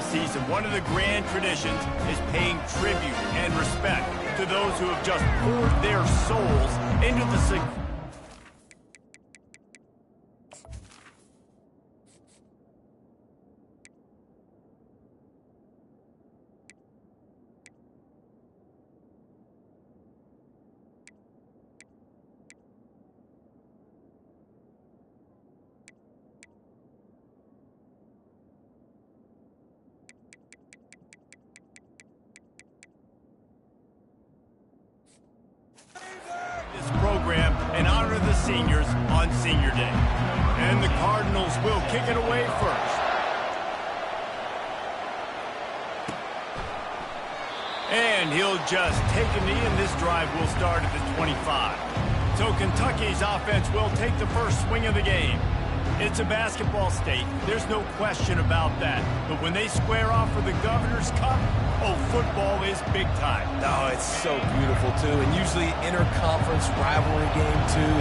season, one of the grand traditions is paying tribute and respect to those who have just poured their souls into the success. Program and honor the seniors on Senior Day. And the Cardinals will kick it away first. And he'll just take a knee, and this drive will start at the 25. So Kentucky's offense will take the first swing of the game. It's a basketball state. There's no question about that. But when they square off for the Governor's Cup, oh, football is big time. Oh, it's so beautiful, too. And usually interconference rivalry game, too.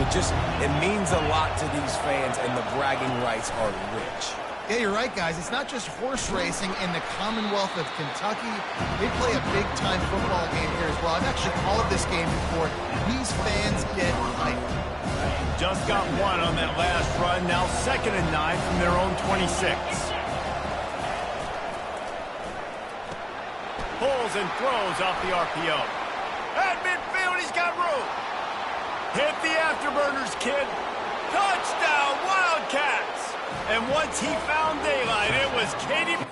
It means a lot to these fans, and the bragging rights are rich. Yeah, you're right, guys. It's not just horse racing in the Commonwealth of Kentucky. They play a big-time football game here as well. I've actually called this game before. These fans get hyped. Just got one on that last run. Now 2nd and 9 from their own 26. Pulls and throws off the RPO. At midfield, he's got room. Hit the afterburners, kid. Touchdown, Wildcats. And once he found daylight, it was Katie.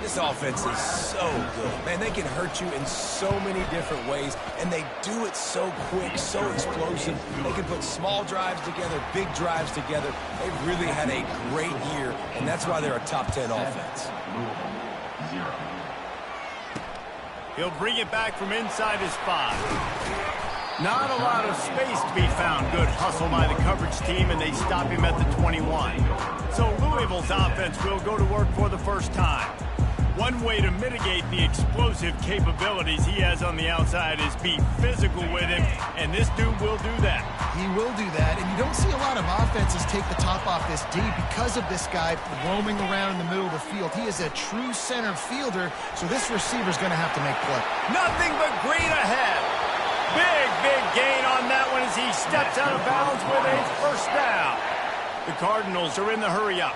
This offense is so good. Man, they can hurt you in so many different ways, and they do it so quick, so explosive. They can put small drives together, big drives together. They've really had a great year, and that's why they're a top 10 offense. He'll bring it back from inside his 5. Not a lot of space to be found. Good hustle by the coverage team, and they stop him at the 21. So Louisville's offense will go to work for the first time. One way to mitigate the explosive capabilities he has on the outside is be physical with him, and this dude will do that. He will do that, and you don't see a lot of offenses take the top off this D because of this guy roaming around in the middle of the field. He is a true center fielder, so this receiver's going to have to make play. Nothing but green ahead. Big gain on that one as he steps out of bounds with a first down. The Cardinals are in the hurry-up.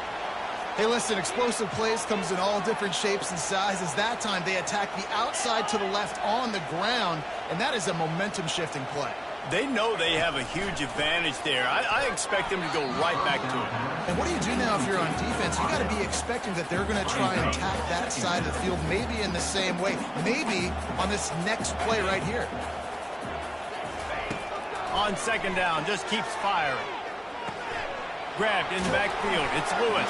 Hey, listen, explosive plays comes in all different shapes and sizes. That time they attack the outside to the left on the ground, and that is a momentum-shifting play. They know they have a huge advantage there. I expect them to go right back to it. And what do you do now if you're on defense? You got to be expecting that they're going to try and attack that side of the field, maybe in the same way, maybe on this next play right here. On 2nd down, just keeps firing. Grabbed in the backfield. It's Lewis.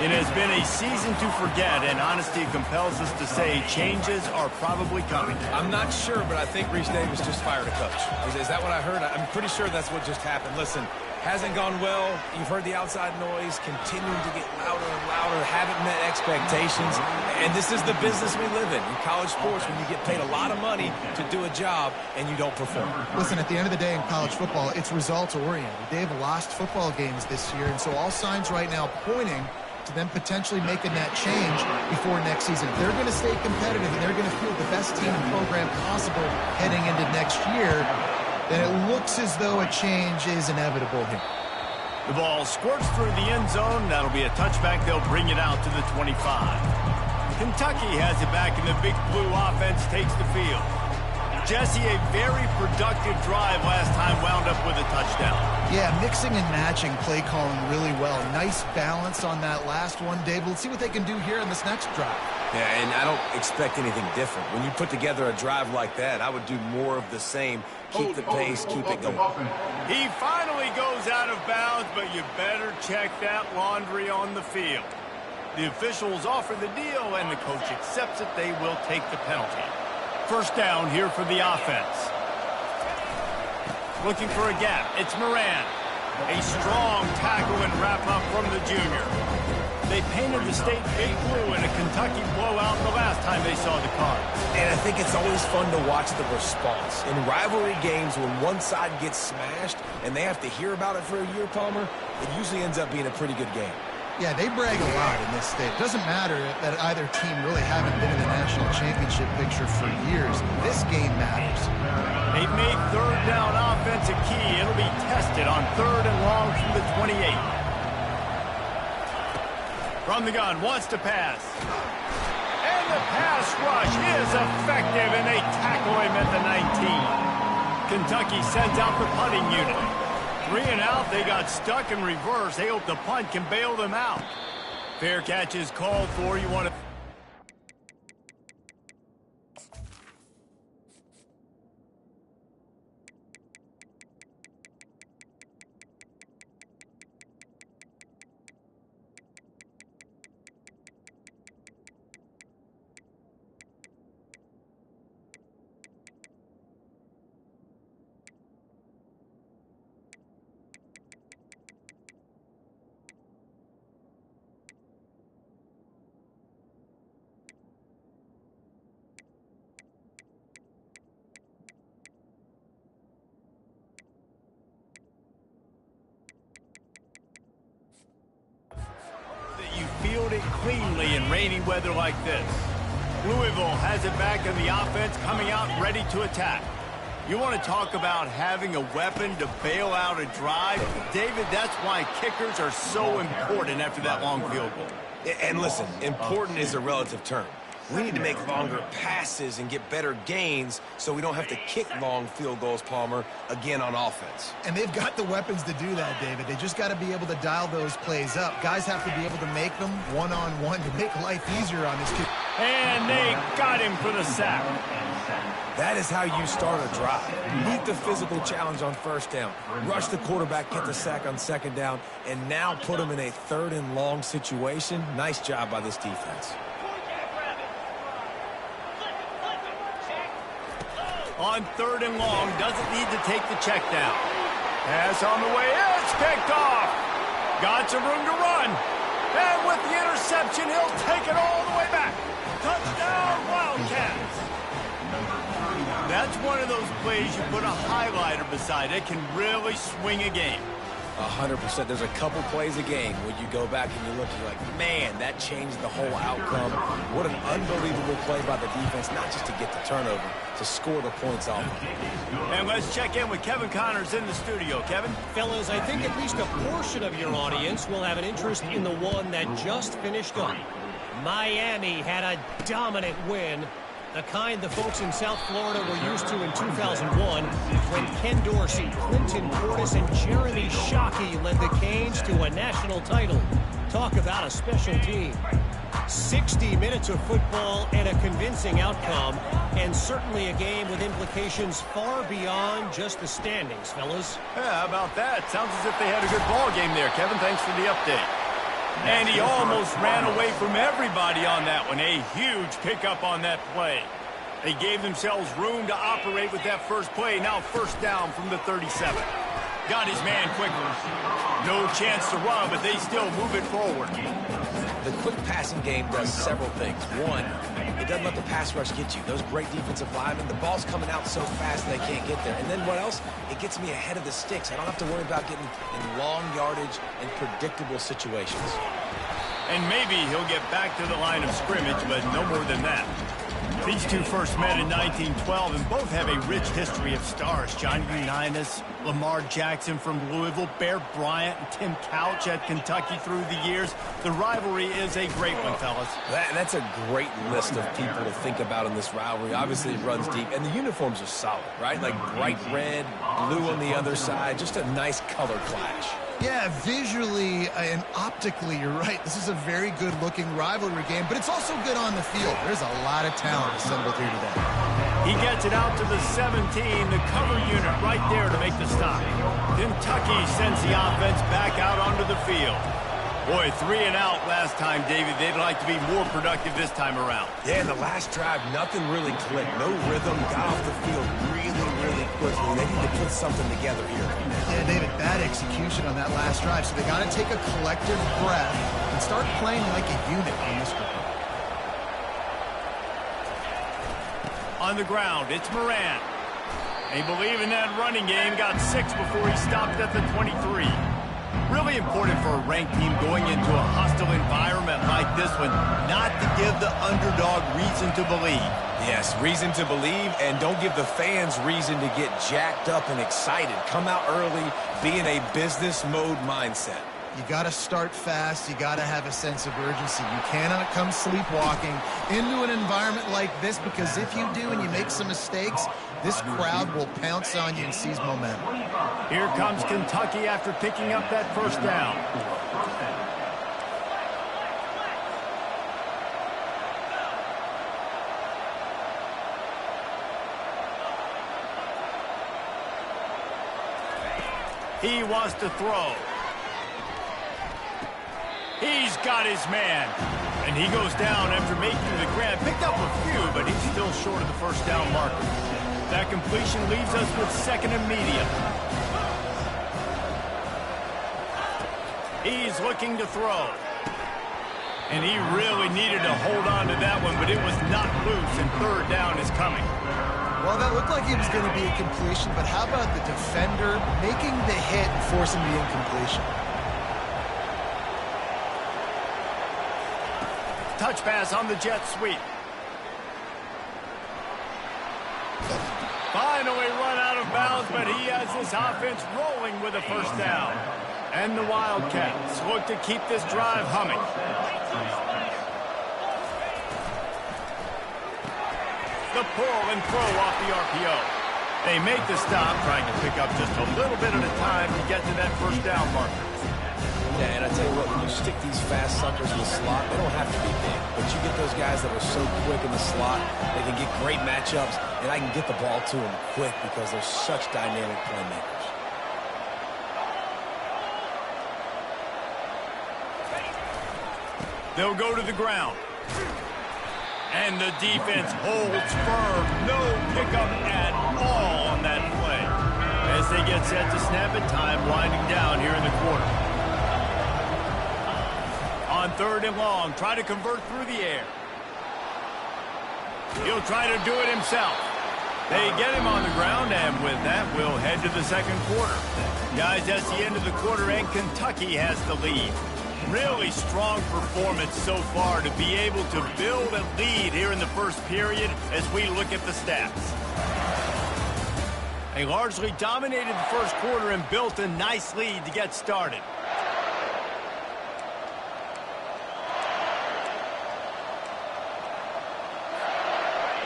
It has been a season to forget, and honesty compels us to say changes are probably coming. I'm not sure, but I think Reese Davis just fired a coach. Is that what I heard? I'm pretty sure that's what just happened. Listen, hasn't gone well. You've heard the outside noise, continuing to get louder and louder, haven't met expectations. And this is the business we live in college sports, when you get paid a lot of money to do a job and you don't perform. Listen, at the end of the day in college football, it's results-oriented. They've lost football games this year, and so all signs right now pointing to them potentially making that change before next season. If they're going to stay competitive and they're going to field the best team and program possible heading into next year, then it looks as though a change is inevitable here. The ball squirts through the end zone. That'll be a touchback. They'll bring it out to the 25. Kentucky has it back, and the big blue offense takes the field. Jesse, a very productive drive last time, wound up with a touchdown. Yeah, mixing and matching play calling really well. Nice balance on that last one, Dave. Let's see what they can do here in this next drive. Yeah, and I don't expect anything different. When you put together a drive like that, I would do more of the same. Keep the pace, keep it going. He finally goes out of bounds, but you better check that laundry on the field. The officials offer the deal, and the coach accepts it. They will take the penalty. First down here for the offense. Looking for a gap. It's Moran. A A strong tackle and wrap-up from the junior. They painted the state big blue in a Kentucky blowout the last time they saw the Cards. And I think it's always fun to watch the response. In rivalry games, when one side gets smashed and they have to hear about it for a year, Palmer, it usually ends up being a pretty good game. Yeah, they brag a lot in this state. It doesn't matter that either team really haven't been in the national championship picture for years. This game matters. They've made third down offense a key. It'll be tested on 3rd and long from the 28. From the gun, wants to pass. And the pass rush is effective, and they tackle him at the 19. Kentucky sends out the punting unit. 3 and out, they got stuck in reverse. They hope the punt can bail them out. Fair catch is called for. You want to... Field it cleanly in rainy weather like this. Louisville has it back in the offense, coming out ready to attack. You want to talk about having a weapon to bail out a drive? David, that's why kickers are so important after that long field goal. And listen, important is a relative term. We need to make longer passes and get better gains so we don't have to kick long field goals, Palmer, again on offense. And they've got the weapons to do that, David. They just got to be able to dial those plays up. Guys have to be able to make them one-on-one to make life easier on this kid. And they got him for the sack. That is how you start a drive. Meet the physical challenge on 1st down. Rush the quarterback, get the sack on 2nd down, and now put them in a 3rd and long situation. Nice job by this defense. On 3rd and long, doesn't need to take the check down. Pass on the way, it's picked off. Got some room to run. And with the interception, he'll take it all the way back. Touchdown, Wildcats. That's one of those plays you put a highlighter beside it, can really swing a game. 100%. There's a couple plays a game when you go back and you look and you're like, man, that changed the whole outcome. What an unbelievable play by the defense, not just to get the turnover, to score the points off. And let's check in with Kevin Connors in the studio. Kevin? Fellas, I think at least a portion of your audience will have an interest in the one that just finished up. Miami had a dominant win, the kind the folks in South Florida were used to in 2001 when Ken Dorsey, Clinton Portis, and Jeremy Shockey led the Canes to a national title. Talk about a special team. 60 minutes of football and a convincing outcome, and certainly a game with implications far beyond just the standings, fellas. Yeah, how about that? Sounds as if they had a good ball game there, Kevin. Thanks for the update. And he almost ran away from everybody on that one. A huge pickup on that play. They gave themselves room to operate with that first play. Now 1st down from the 37. Got his man quickly. No chance to run, but they still move it forward. The quick passing game does several things. One, it doesn't let the pass rush get you. Those great defensive linemen, the ball's coming out so fast they can't get there. And then what else? It gets me ahead of the sticks. I don't have to worry about getting in long yardage and predictable situations. And maybe he'll get back to the line of scrimmage, but no more than that. These two first met in 1912, and both have a rich history of stars. Johnny Unitas, Lamar Jackson from Louisville, Bear Bryant, and Tim Couch at Kentucky through the years. The rivalry is a great one, fellas. That's a great list of people to think about in this rivalry. Obviously, it runs deep, and the uniforms are solid, right? Like bright red, blue on the other side, just a nice color clash. Yeah, visually and optically, you're right. This is a very good-looking rivalry game, but it's also good on the field. There's a lot of talent assembled here today. He gets it out to the 17, the cover unit right there to make the stop. Kentucky sends the offense back out onto the field. Boy, 3 and out last time, David. They'd like to be more productive this time around. Yeah, in the last drive, nothing really clicked. No rhythm, got off the field really quickly. They need to put something together here. Yeah, David, bad execution on that last drive. So they got to take a collective breath and start playing like a unit on this one. On the ground, it's Moran. They believe in that running game. Got 6 before he stopped at the 23. Really important for a ranked team going into a hostile environment like this one, not to give the underdog reason to believe. Yes, reason to believe, and don't give the fans reason to get jacked up and excited. Come out early, be in a business mode mindset. You got to start fast. You got to have a sense of urgency. You cannot come sleepwalking into an environment like this, because if you do and you make some mistakes, this crowd will pounce on you and seize momentum. Here comes Kentucky after picking up that first down. He wants to throw. He's got his man. And he goes down after making the grab. Picked up a few, but he's still short of the first down marker. That completion leaves us with 2nd and medium. He's looking to throw. And he really needed to hold on to that one, but it was not loose, and 3rd down is coming. Well, that looked like it was going to be a completion, but how about the defender making the hit and forcing the incompletion? Touch pass on the jet sweep. Finally run out of bounds, but he has his offense rolling with a first down. And the Wildcats look to keep this drive humming. The pull and throw off the RPO. They make the stop, trying to pick up just a little bit at a time to get to that first down marker. Yeah, and I tell you what, when you stick these fast suckers in the slot, they don't have to be big. But you get those guys that are so quick in the slot, they can get great matchups, and I can get the ball to them quick because they're such dynamic playmakers. They'll go to the ground. And the defense holds firm. No pickup at all on that play. As they get set to snap it, time winding down here in the quarter. On 3rd and long, try to convert through the air. He'll try to do it himself. They get him on the ground, and with that, we'll head to the 2nd quarter. Guys, that's the end of the quarter, and Kentucky has the lead. Really strong performance so far to be able to build a lead here in the first period as we look at the stats. They largely dominated the first quarter and built a nice lead to get started.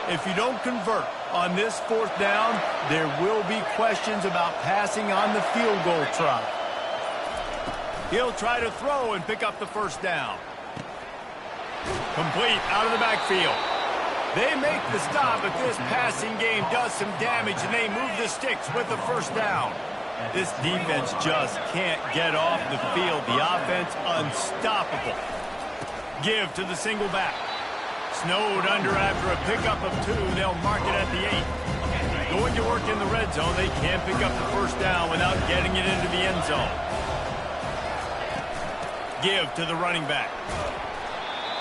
If you don't convert on this 4th down, there will be questions about passing on the field goal try. He'll try to throw and pick up the first down. Complete out of the backfield. They make the stop, but this passing game does some damage, and they move the sticks with the first down. This defense just can't get off the field. The offense unstoppable. Give to the single back. Snowed under after a pickup of 2. They'll mark it at the 8. Going to work in the red zone. They can't pick up the first down without getting it into the end zone. Give to the running back.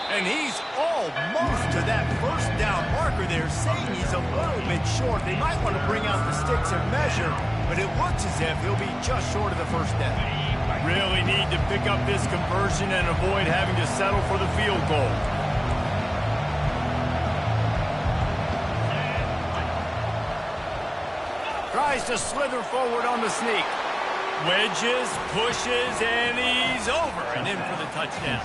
And he's almost to that first down marker there, saying he's a little bit short. They might want to bring out the sticks and measure, but it looks as if he'll be just short of the first down. Really need to pick up this conversion and avoid having to settle for the field goal. Tries to slither forward on the sneak. Wedges, pushes, and he's over and in for the touchdown.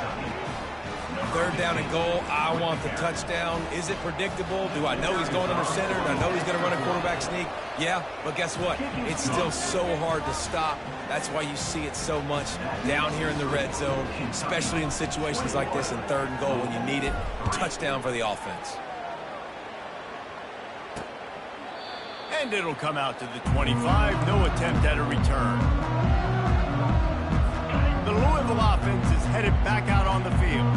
3rd down and goal. I want the touchdown. Is it predictable? Do I know he's going under center? Do I know he's going to run a quarterback sneak? Yeah, but guess what? It's still so hard to stop. That's why you see it so much down here in the red zone, especially in situations like this in 3rd and goal when you need it. Touchdown for the offense. And it'll come out to the 25. No attempt at a return. The Louisville offense is headed back out on the field.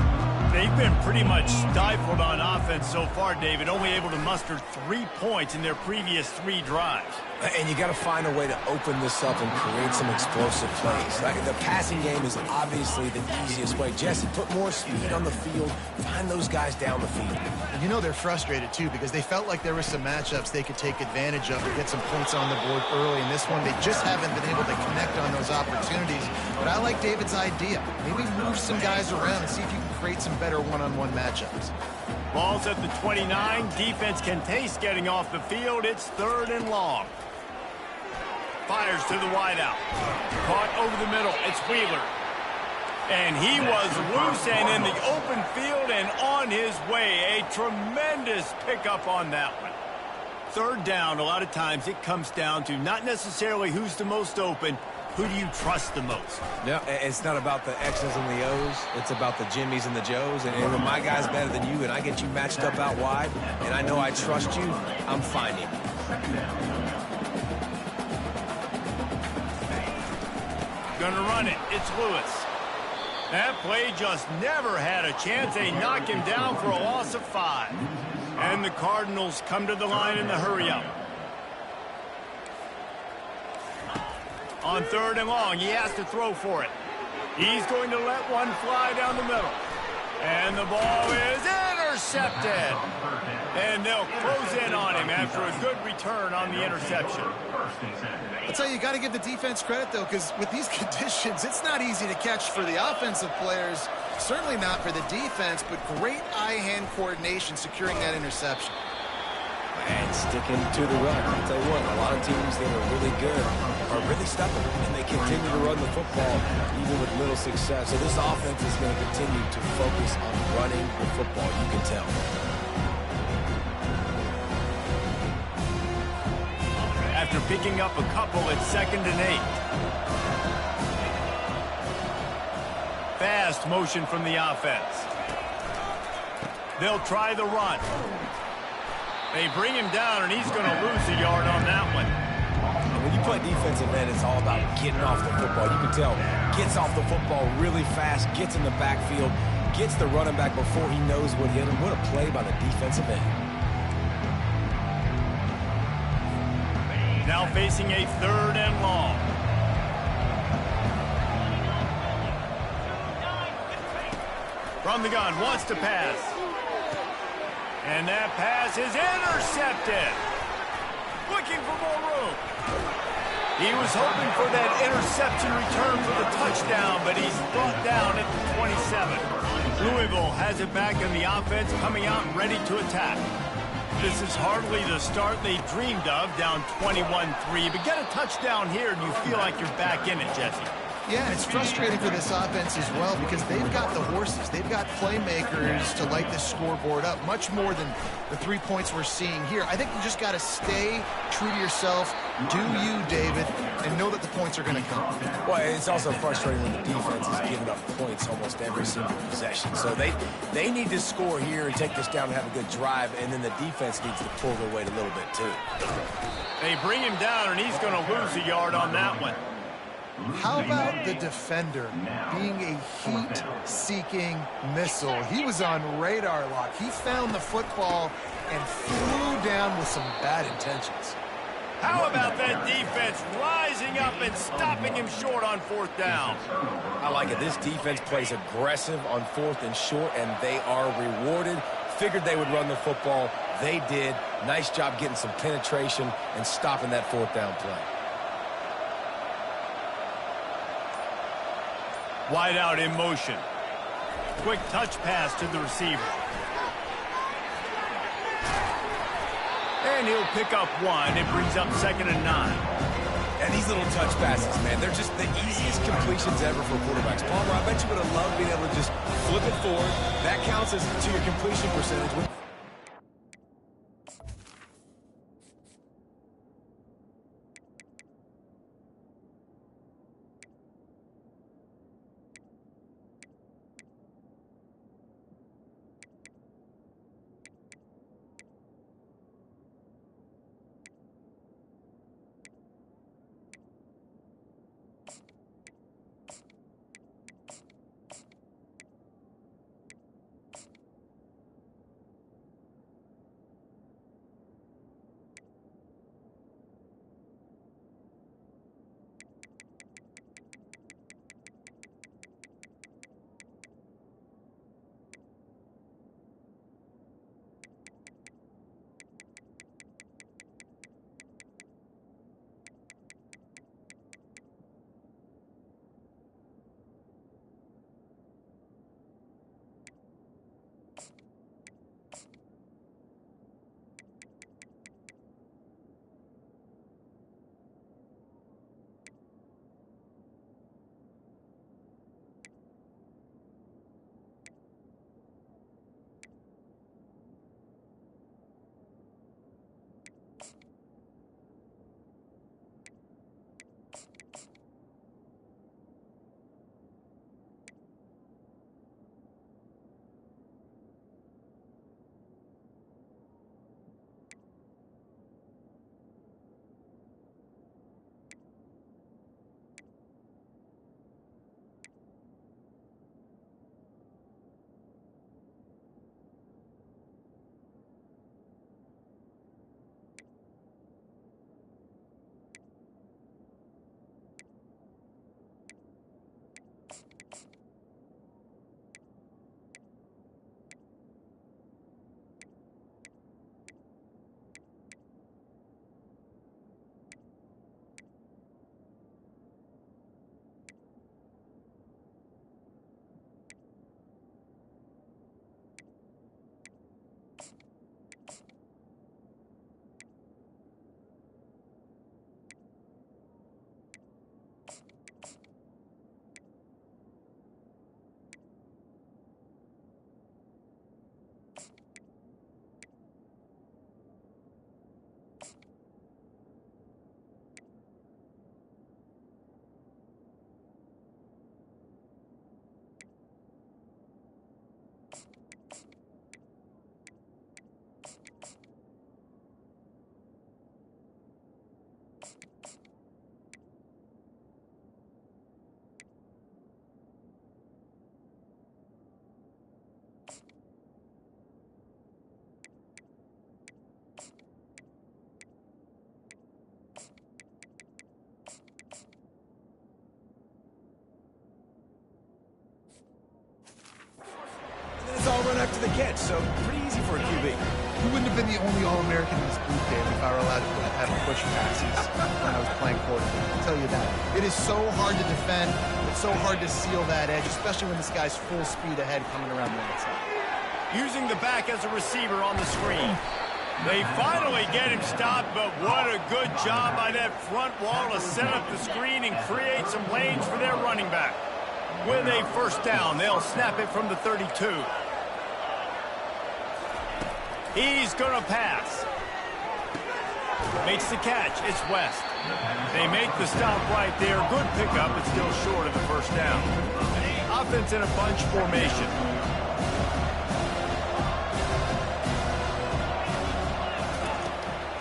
They've been pretty much stifled on offense so far, David, only able to muster 3 points in their previous 3 drives. And you got to find a way to open this up and create some explosive plays. Like, the passing game is obviously the easiest way. Jesse, put more speed on the field. Find those guys down the field. And you know they're frustrated, too, because they felt like there were some matchups they could take advantage of and get some points on the board early. In this one, they just haven't been able to connect on those opportunities. But I like David's idea. Maybe move some guys around and see if you can create some better one-on-one matchups. Ball's at the 29. Defense can taste getting off the field. It's 3rd and long. Fires to the wideout. Caught over the middle. It's Wheeler. And he was loose and in the open field and on his way. A tremendous pickup on that one. 3rd down, a lot of times it comes down to not necessarily who's the most open, who do you trust the most? Yeah, it's not about the X's and the O's. It's about the Jimmys and the Joes. And when my guy's better than you and I get you matched up out wide and I know I trust you, I'm finding you. Gonna run it. It's Lewis. That play just never had a chance. They knock him down for a loss of 5. And the Cardinals come to the line in the hurry-up. On 3rd and long, he has to throw for it. He's going to let one fly down the middle. And the ball is intercepted. And they'll close in on him after a good return on the interception. I'll tell you, you got to give the defense credit, though, because with these conditions, it's not easy to catch for the offensive players. Certainly not for the defense, but great eye-hand coordination securing that interception. And sticking to the run. I'll tell you what, a lot of teams that are really good are really stubborn, and they continue to run the football even with little success. So this offense is going to continue to focus on running the football, you can tell. After picking up a couple, it's 2nd and 8. Fast motion from the offense. They'll try the run. They bring him down, and he's going to lose a yard on that one. And when you play defensive end, it's all about getting off the football. You can tell, gets off the football really fast, gets in the backfield, gets the running back before he knows what hit him. What a play by the defensive end. Now facing a 3rd and long. From the gun, wants to pass. And that pass is intercepted. Looking for more room. He was hoping for that interception return for the touchdown, but he's brought down at the 27. Louisville has it back in the offense, coming out and ready to attack. This is hardly the start they dreamed of, down 21-3. But get a touchdown here, and you feel like you're back in it, Jesse. Yeah, it's frustrating for this offense as well because they've got the horses. They've got playmakers to light this scoreboard up, much more than the 3 points we're seeing here. I think you just got to stay true to yourself, do you, David, and know that the points are going to come. Well, it's also frustrating when the defense is giving up points almost every single possession. So they need to score here and take this down and have a good drive, and then the defense needs to pull their weight a little bit too. They bring him down, and he's going to lose a yard on that one. How about the defender being a heat-seeking missile? He was on radar lock. He found the football and flew down with some bad intentions. How about that defense rising up and stopping him short on 4th down? I like it. This defense plays aggressive on 4th and short, and they are rewarded. Figured they would run the football. They did. Nice job getting some penetration and stopping that 4th down play. Wide out in motion. Quick touch pass to the receiver. And he'll pick up 1. It brings up 2nd and 9. And these little touch passes, man, they're just the easiest completions ever for quarterbacks. Palmer, I bet you would have loved being able to just flip it forward. That counts as to your completion percentage. after the catch, so pretty easy for a QB. You wouldn't have been the only All-American in this group, Dave, if I were allowed to have push passes when I was playing quarterback. I'll tell you that. It is so hard to defend. It's so hard to seal that edge, especially when this guy's full speed ahead coming around the outside. Using the back as a receiver on the screen. They finally get him stopped, but what a good job by that front wall to set up the screen and create some lanes for their running back. With a first down, they'll snap it from the 32. He's going to pass. Makes the catch. It's West. They make the stop right there. Good pickup, but still short of the first down. Offense in a bunch formation.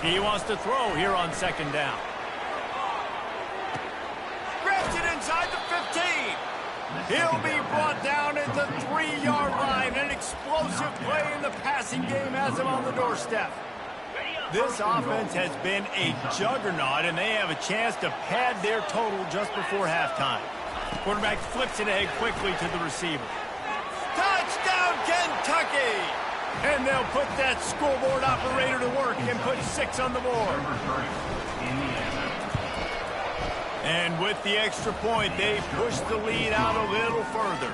He wants to throw here on second down. Grabs it inside the 15. He'll be brought down at the 3-yard line. An explosive play in the passing game has him on the doorstep. This offense has been a juggernaut, and they have a chance to pad their total just before halftime. Quarterback flips it ahead quickly to the receiver. Touchdown, Kentucky! And they'll put that scoreboard operator to work and put 6 on the board. And with the extra point, they push the lead out a little further.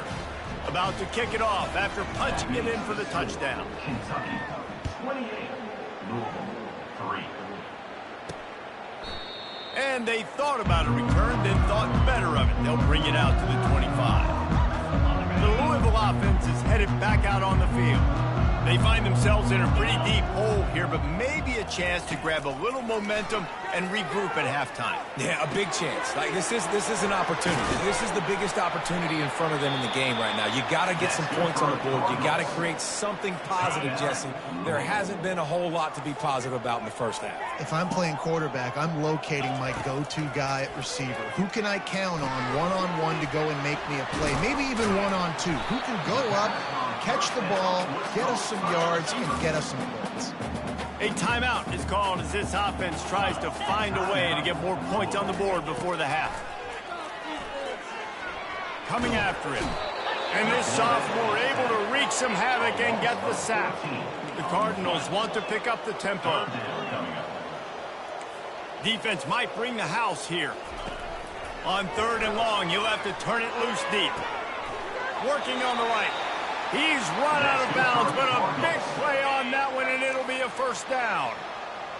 About to kick it off after punching it in for the touchdown. Kentucky, 28, Louisville, 3. And they thought about a return, then thought better of it. They'll bring it out to the 25. The Louisville offense is headed back out on the field. They find themselves in a pretty deep hole here, but maybe a chance to grab a little momentum and regroup at halftime. Yeah, a big chance. Like this is an opportunity. This is the biggest opportunity in front of them in the game right now. You got to get some points on the board. You got to create something positive, Jesse. There hasn't been a whole lot to be positive about in the first half. If I'm playing quarterback, I'm locating my go-to guy at receiver. Who can I count on one-on-one to go and make me a play? Maybe even one-on-two. Who can go up, catch the ball, get us some yards, and get us some points. A timeout is called as this offense tries to find a way to get more points on the board before the half. Coming after him. And this sophomore able to wreak some havoc and get the sack. The Cardinals want to pick up the tempo. Defense might bring the house here. On 3rd and long, you'll have to turn it loose deep. Working on the right. He's run out of bounds, but a big play on that one, and it'll be a first down.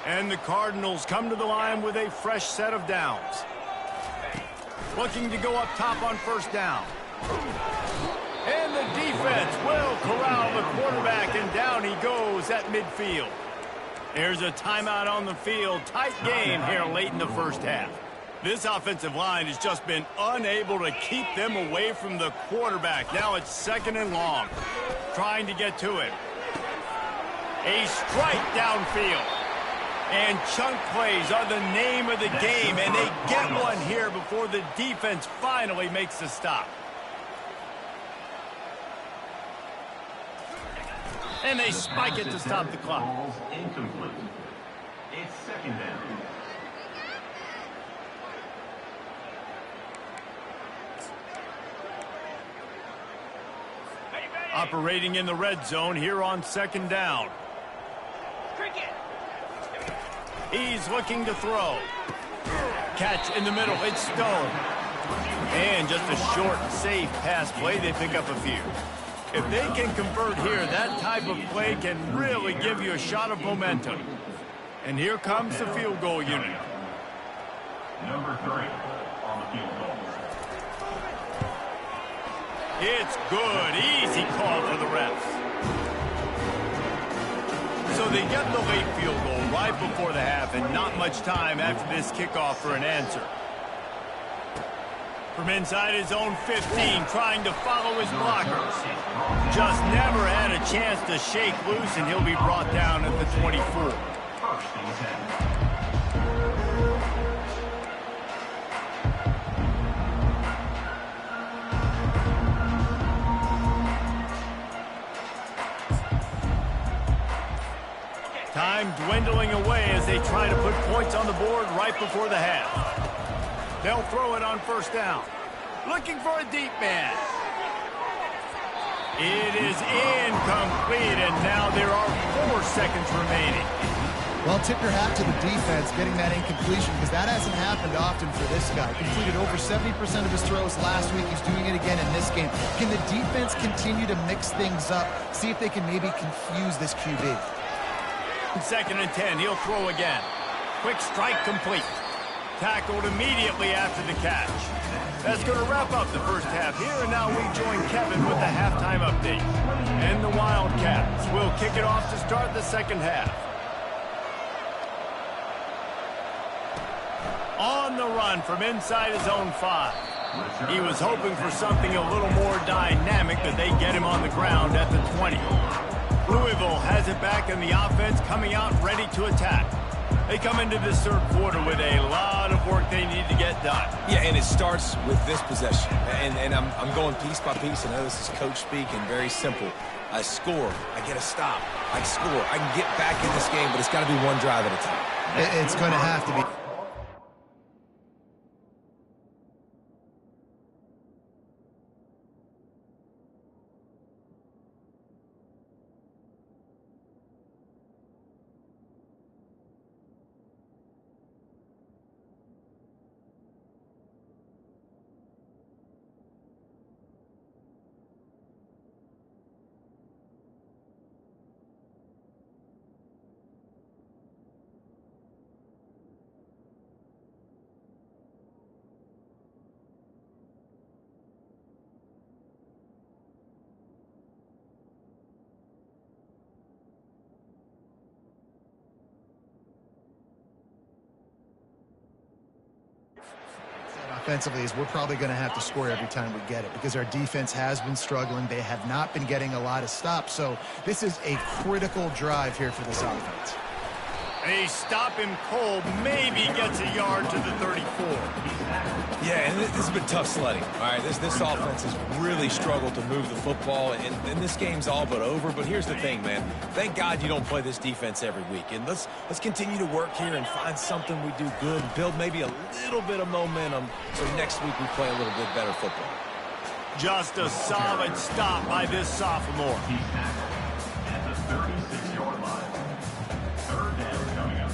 And the Cardinals come to the line with a fresh set of downs. Looking to go up top on first down. And the defense will corral the quarterback, and down he goes at midfield. There's a timeout on the field. Tight game here late in the first half. This offensive line has just been unable to keep them away from the quarterback. Now it's 2nd and long. Trying to get to it. A strike downfield. And chunk plays are the name of the game, and they get one here before the defense finally makes the stop. And they spike it to stop the clock. Incomplete. It's 2nd down. Operating in the red zone here on 2nd down. He's looking to throw. Catch in the middle. It's Stone. And just a short, safe pass play. They pick up a few. If they can convert here, that type of play can really give you a shot of momentum. And here comes the field goal unit. Number 3 on the field goal. It's good. Easy call for the refs. So they get the late field goal right before the half, and not much time after this kickoff for an answer. From inside his own 15, trying to follow his blockers. Just never had a chance to shake loose, and he'll be brought down at the 24. First and 10. Time dwindling away as they try to put points on the board right before the half. They'll throw it on first down. Looking for a deep man. It is incomplete, and now there are 4 seconds remaining. Well, tip your hat to the defense getting that incompletion because that hasn't happened often for this guy. Completed over 70% of his throws last week. He's doing it again in this game. Can the defense continue to mix things up? See if they can maybe confuse this QB. 2nd and 10. He'll throw again. Quick strike complete. Tackled immediately after the catch. That's going to wrap up the first half here, and now we join Kevin with the halftime update. And the Wildcats will kick it off to start the second half. On the run from inside his own 5. He was hoping for something a little more dynamic, but they get him on the ground at the 20. Louisville has it back, and the offense coming out ready to attack. They come into this third quarter with a lot of work they need to get done. Yeah, and it starts with this possession. And I'm going piece by piece. I know this is coach speak and very simple. I score. I get a stop. I score. I can get back in this game, but it's got to be one drive at a time. It's going to have to be. Offensively is we're probably going to have to score every time we get it because our defense has been struggling. They have not been getting a lot of stops. So this is a critical drive here for this offense. They stop him cold, maybe gets a yard to the 34. Yeah, and this has been tough sledding. All right, this offense has really struggled to move the football, and this game's all but over. But here's the thing, man. Thank God you don't play this defense every week. And let's continue to work here and find something we do good and build maybe a little bit of momentum so next week we play a little bit better football. Just a solid stop by this sophomore. At the 36-yard line. Third down coming up.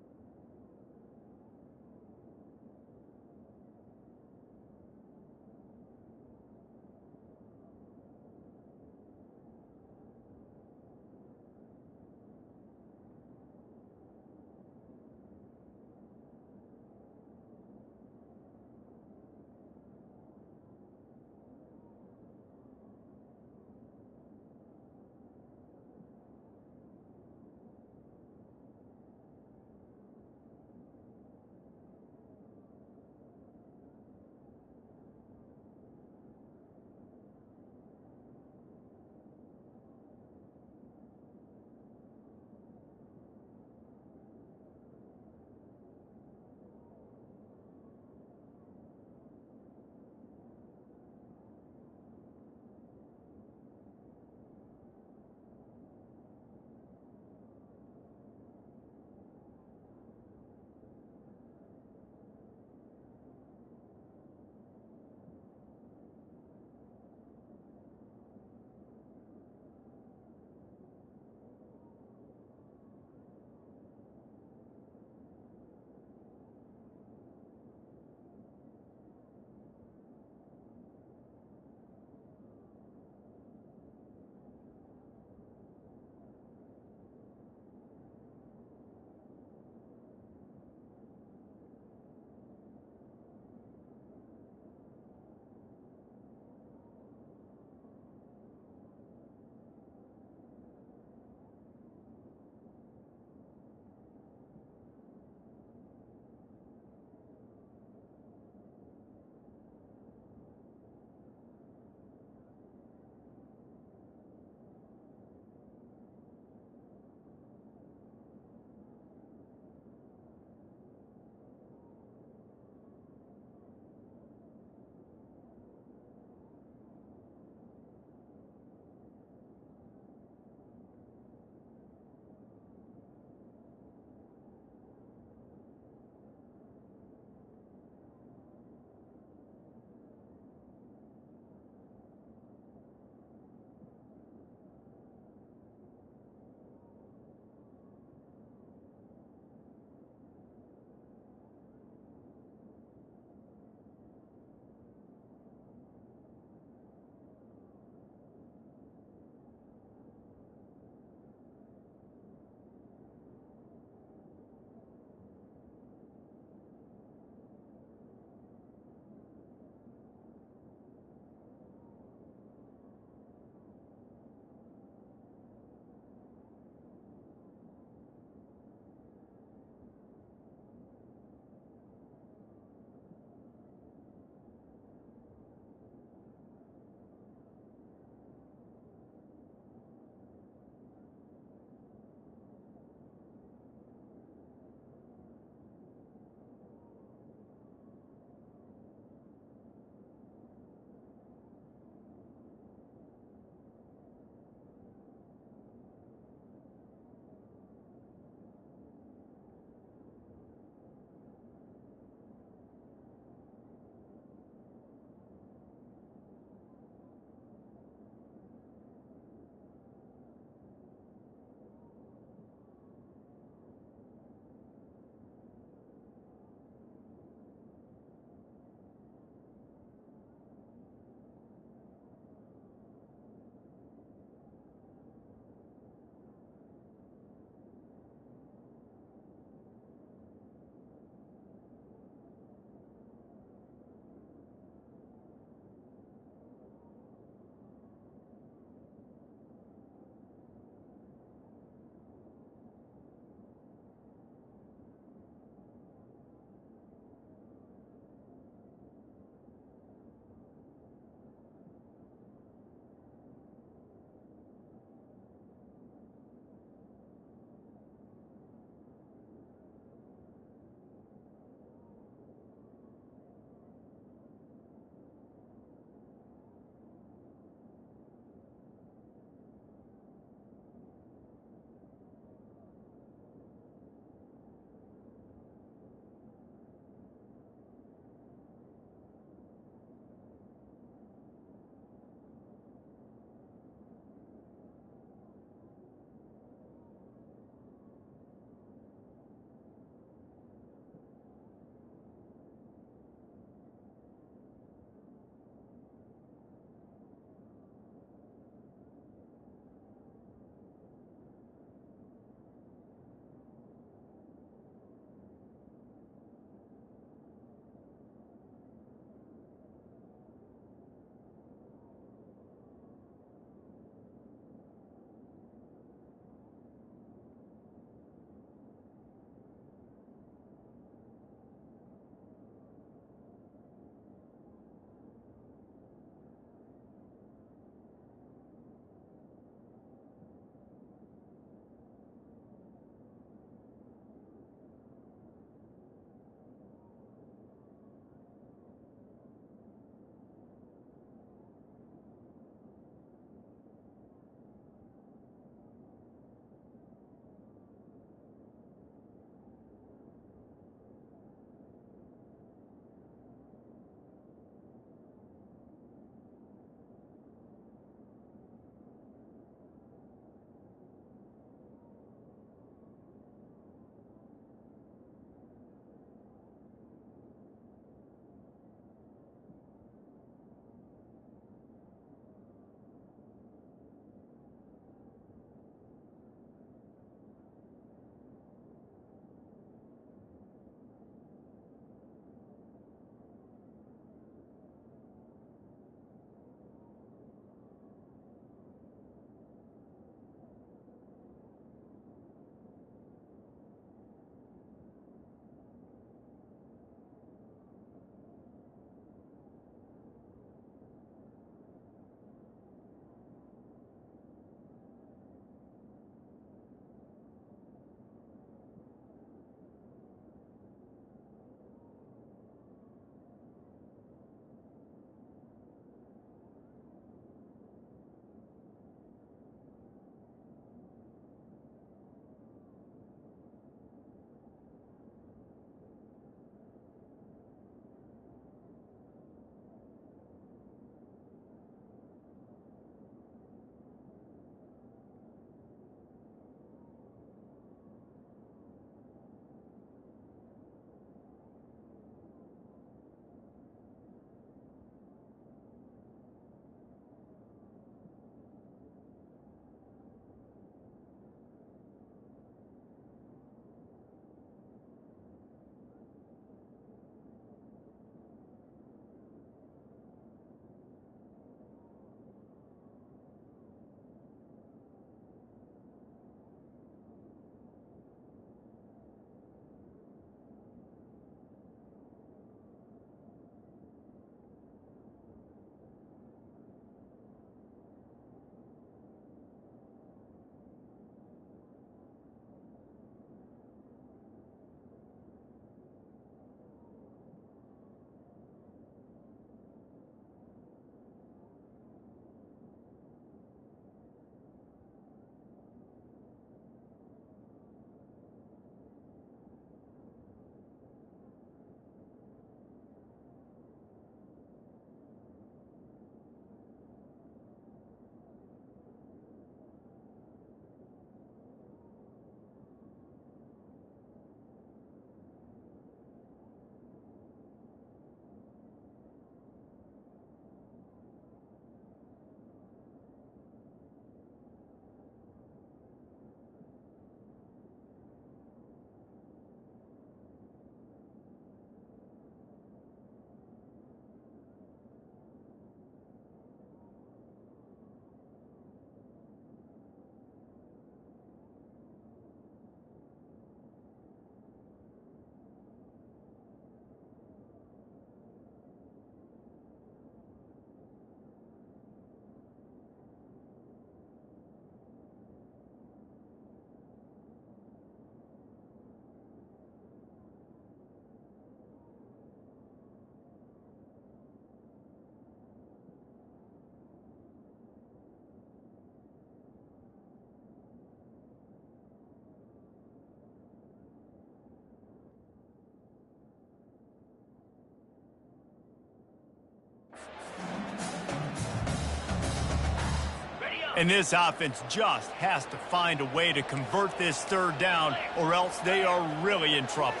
And this offense just has to find a way to convert this third down, or else they are really in trouble.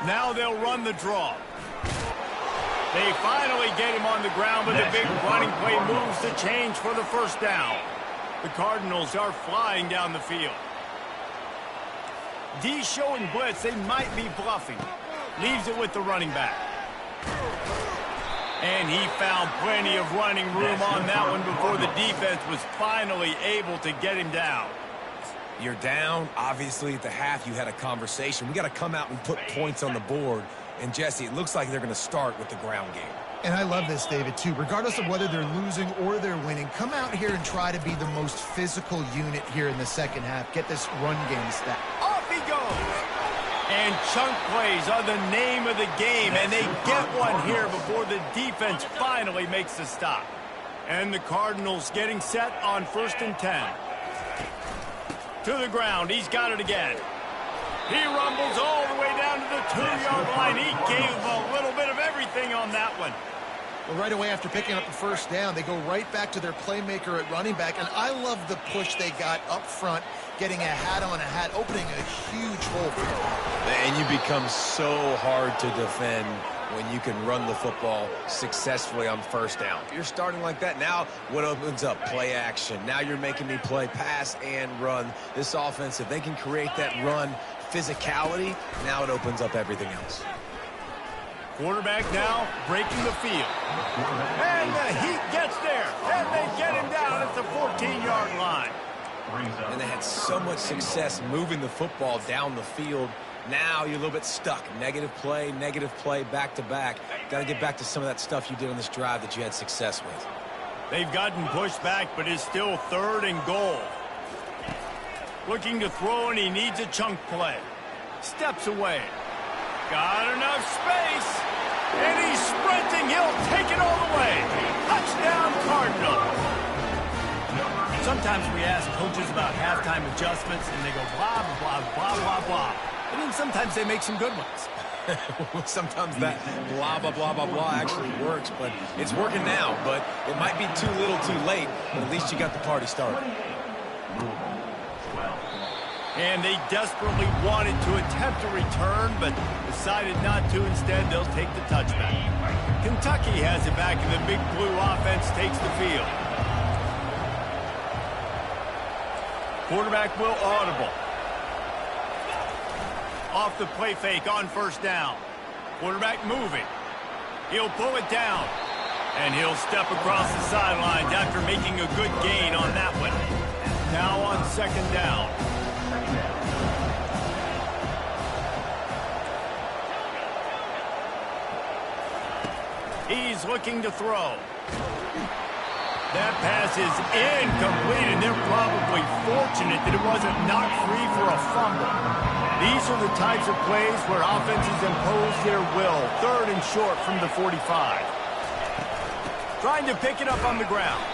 Now they'll run the draw. They finally get him on the ground, but the big running play moves the change for the first down. The Cardinals are flying down the field. D showing blitz. They might be bluffing. Leaves it with the running back. And he found plenty of running room on that one before the defense was finally able to get him down. You're down. Obviously, at the half, you had a conversation. We got to come out and put points on the board. And, Jesse, it looks like they're going to start with the ground game. And I love this, David, too. Regardless of whether they're losing or they're winning, come out here and try to be the most physical unit here in the second half. Get this run game stat. Off he goes. And chunk plays are the name of the game, and they get one here before the defense finally makes the stop. And the Cardinals getting set on 1st and 10. To the ground. He's got it again. He rumbles all the way down to the 2-yard line. He gave a little bit of everything on that one. Well, right away after picking up the first down, they go right back to their playmaker at running back. And I love the push they got up front, getting a hat on a hat, opening a huge hole for them. And you become so hard to defend when you can run the football successfully on first down. You're starting like that. Now what opens up? Play action. Now you're making me play pass and run. This offense, if they can create that run physicality, now it opens up everything else. Quarterback now breaking the field. And the Heat gets there. And they get him down at the 14-yard line. And they had so much success moving the football down the field. Now you're a little bit stuck. Negative play, back to back. Got to get back to some of that stuff you did on this drive that you had success with. They've gotten pushed back, but it's still 3rd and goal. Looking to throw, and he needs a chunk play. Steps away. Got enough space. And he's sprinting. He'll take it all the way. Touchdown, Cardinals. Sometimes we ask coaches about halftime adjustments, and they go blah, blah, blah, blah, blah. And then sometimes they make some good ones. Sometimes that blah, blah, blah, blah, blah actually works, but it's working now. But it might be too little too late, but at least you got the party started. And they desperately wanted to attempt a return, but decided not to. Instead, they'll take the touchback. Kentucky has it back, and the Big Blue offense takes the field. Quarterback will audible. Off the play fake on first down. Quarterback moving. He'll pull it down. And he'll step across the sidelines after making a good gain on that one. Now on 2nd down. He's looking to throw. That pass is incomplete, and they're probably fortunate that it wasn't knocked free for a fumble. These are the types of plays where offenses impose their will. 3rd and short from the 45. Trying to pick it up on the ground.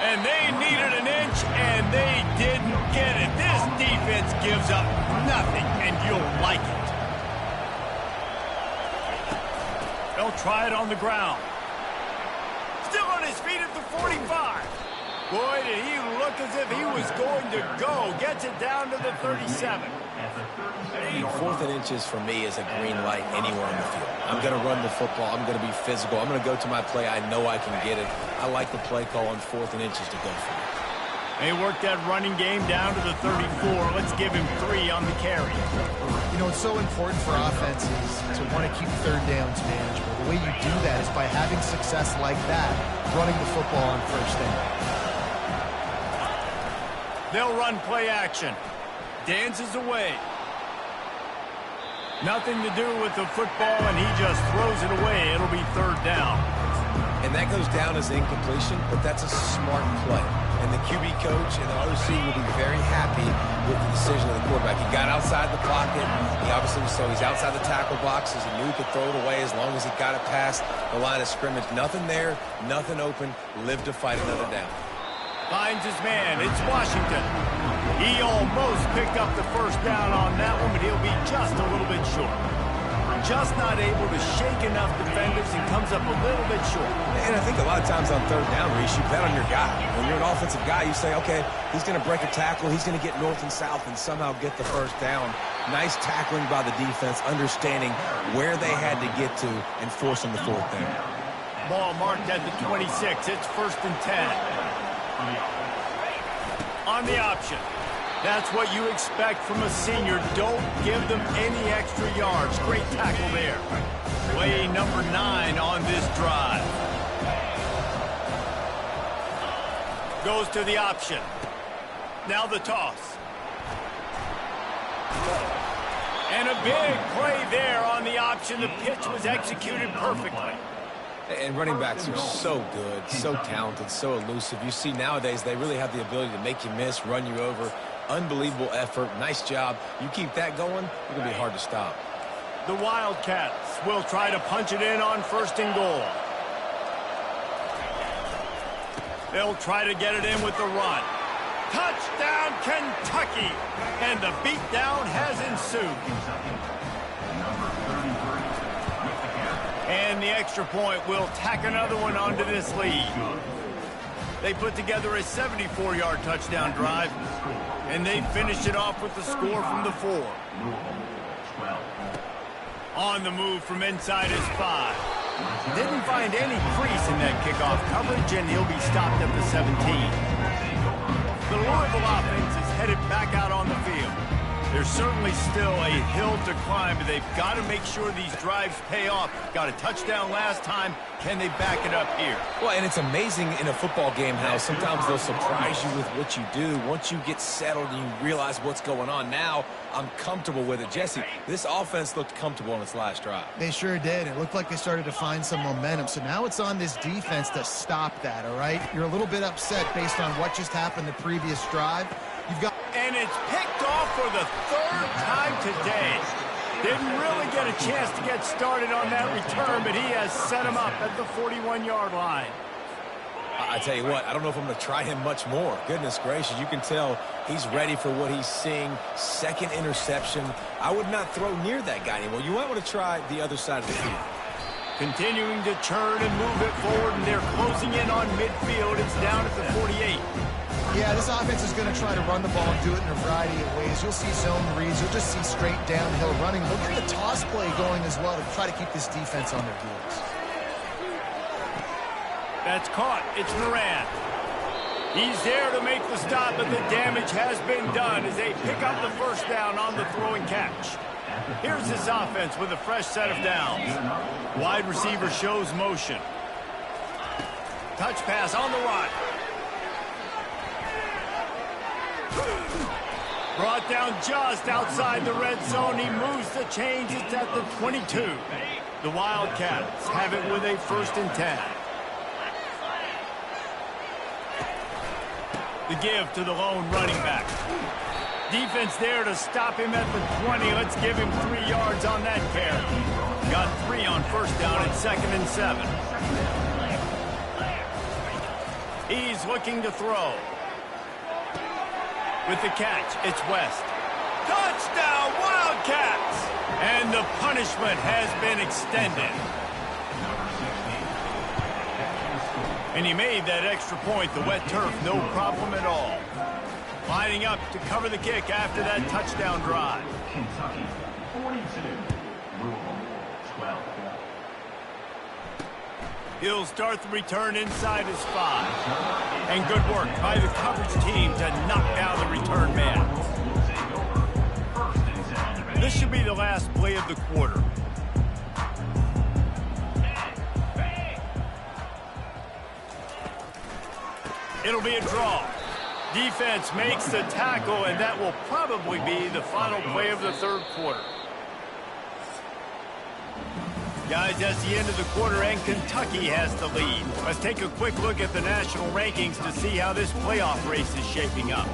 And they needed an inch, and they didn't get it. This defense gives up nothing, and you'll like it. They'll try it on the ground. Still on his feet at the 45. Boy, did he look as if he was going to go. Gets it down to the 37. 4th and inches for me is a green light anywhere on the field. I'm going to run the football. I'm going to be physical. I'm going to go to my play. I know I can get it. I like the play call on 4th and inches to go for it. They work that running game down to the 34. Let's give him 3 on the carry. You know, it's so important for offenses to want to keep 3rd downs manageable. The way you do that is by having success like that, running the football on 1st down. They'll run play action. Dances away. Nothing to do with the football, and he just throws it away. It'll be 3rd down. And that goes down as incompletion, but that's a smart play. And the QB coach and the OC will be very happy with the decision of the quarterback. He got outside the pocket. He obviously so he's outside the tackle boxes. He knew he could throw it away as long as he got it past the line of scrimmage. Nothing there, nothing open. Live to fight another down. Finds his man. It's Washington. He almost picked up the first down on that one, but he'll be just a little bit short. just not able to shake enough defenders and comes up a little bit short. And I think a lot of times on third down, Reese, you bet on your guy. When you're an offensive guy, you say, okay, he's going to break a tackle, he's going to get north and south and somehow get the first down. Nice tackling by the defense, understanding where they had to get to and forcing the fourth down. Ball marked at the 26. It's 1st and 10. On the option. That's what you expect from a senior. Don't give them any extra yards. Great tackle there. Play number 9 on this drive. Goes to the option. Now the toss. And a big play there on the option. The pitch was executed perfectly. And running backs are so good, so talented, so elusive. You see nowadays they really have the ability to make you miss, run you over. Unbelievable effort. Nice job. You keep that going, it's going to be hard to stop. The Wildcats will try to punch it in on 1st and goal. They'll try to get it in with the run. Touchdown, Kentucky! And the beatdown has ensued. And the extra point will tack another one onto this lead. They put together a 74-yard touchdown drive, and they finished it off with the score from the 4. On the move from inside his 5. Didn't find any crease in that kickoff coverage, and he'll be stopped at the 17. The Louisville offense is headed back out on the field. There's certainly still a hill to climb, but they've got to make sure these drives pay off. Got a touchdown last time. Can they back it up here? Well, and it's amazing in a football game how sometimes they'll surprise you with what you do. Once you get settled and you realize what's going on, now I'm comfortable with it. Jesse, this offense looked comfortable on its last drive. They sure did. It looked like they started to find some momentum. So now it's on this defense to stop that, all right? You're a little bit upset based on what just happened the previous drive. You've got... And it's picked off for the 3rd time today. Didn't really get a chance to get started on that return, but he has set him up at the 41-yard line. I tell you what, I don't know if I'm going to try him much more. Goodness gracious, you can tell he's ready for what he's seeing. 2nd interception. I would not throw near that guy anymore. You might want to try the other side of the field. Continuing to turn and move it forward, and they're closing in on midfield. It's down at the 48. Yeah, this offense is going to try to run the ball and do it in a variety of ways. You'll see zone reads. You'll just see straight downhill running. Look at the toss play going as well to try to keep this defense on their heels. That's caught. It's Moran. He's there to make the stop, but the damage has been done as they pick up the 1st down on the throwing catch. Here's this offense with a fresh set of downs. Wide receiver shows motion. Touch pass on the run. Brought down just outside the red zone. He moves the chains. It's at the 22. The Wildcats have it with a 1st and 10. The give to the lone running back. Defense there to stop him at the 20. Let's give him 3 yards on that carry. Got 3 on 1st down at 2nd and 7. He's looking to throw. With the catch, it's West. Touchdown, Wildcats! And the punishment has been extended. And he made that extra point, the wet turf, no problem at all. Lining up to cover the kick after that touchdown drive. Kentucky 42, Louisville 12. He'll start the return inside his 5. And good work by the coverage team to knock down the return man. This should be the last play of the quarter. It'll be a draw. Defense makes the tackle, and that will probably be the final play of the 3rd quarter. Guys, that's the end of the quarter, and Kentucky has the lead. Let's take a quick look at the national rankings to see how this playoff race is shaping up.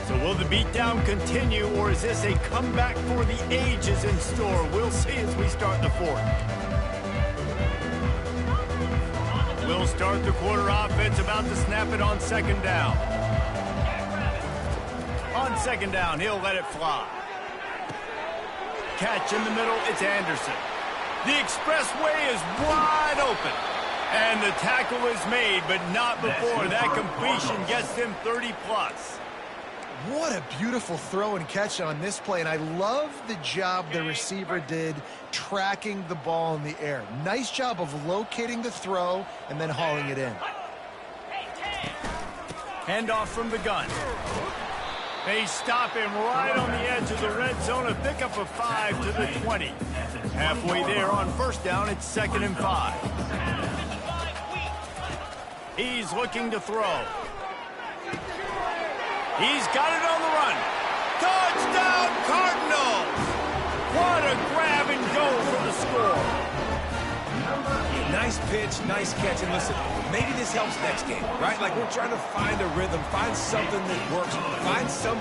So will the beatdown continue, or is this a comeback for the ages in store? We'll see as we start the 4th. We'll start the quarter offense, about to snap it on 2nd down. second down, he'll let it fly. Catch in the middle, it's Anderson. The expressway is wide open. And the tackle is made, but not before that completion gets them 30-plus. What a beautiful throw and catch on this play, and I love the job the receiver did tracking the ball in the air. Nice job of locating the throw and then hauling it in. Handoff from the gun. They stop him right on the edge of the red zone, a pickup of 5 to the 20. Halfway there on first down, it's 2nd and 5. He's looking to throw. He's got it on the run. Touchdown, Cardinals! What a grab and go for the score. Nice pitch, nice catch. And listen, maybe this helps next game, right? Like we're trying to find a rhythm, find something that works, find some...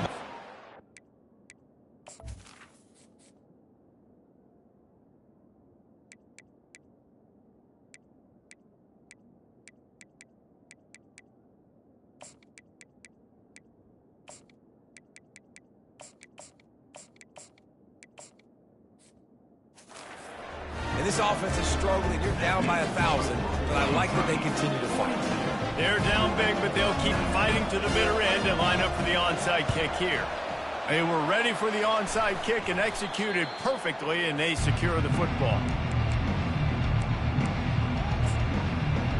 This offense is struggling. You're down by 1,000, but I like that they continue to fight. They're down big, but they'll keep fighting to the bitter end and line up for the onside kick here. They were ready for the onside kick and executed perfectly, and they secure the football.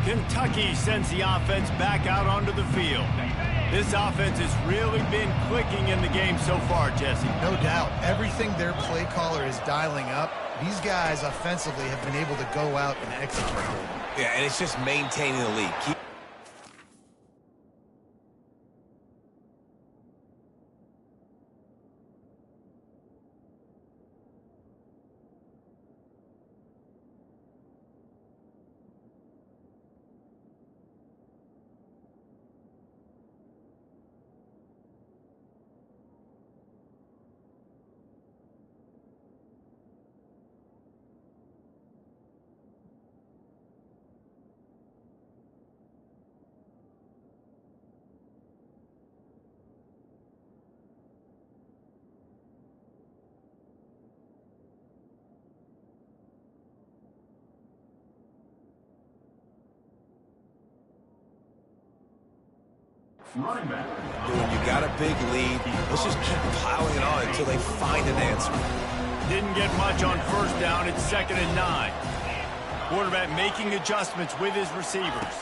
Kentucky sends the offense back out onto the field. This offense has really been clicking in the game so far, Jesse. No doubt. Everything their play caller is dialing up, these guys offensively have been able to go out and execute. Yeah, and it's just maintaining the lead. Running back. When you got a big lead, let's just keep piling it on until they find an answer. Didn't get much on first down. It's 2nd and 9. Quarterback making adjustments with his receivers.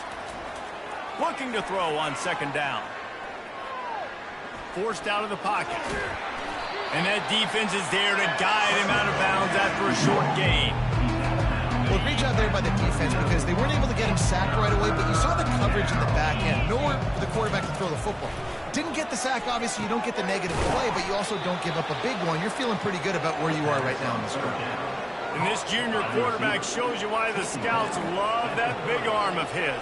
Looking to throw on 2nd down. Forced out of the pocket. And that defense is there to guide him out of bounds after a short gain. Well, great job there by the defense because they weren't able to get him sacked right away, but you saw the coverage in the back end. Nowhere for the quarterback to throw the football. Didn't get the sack, obviously. You don't get the negative play, but you also don't give up a big one. You're feeling pretty good about where you are right now in this game. And this junior quarterback shows you why the scouts love that big arm of his.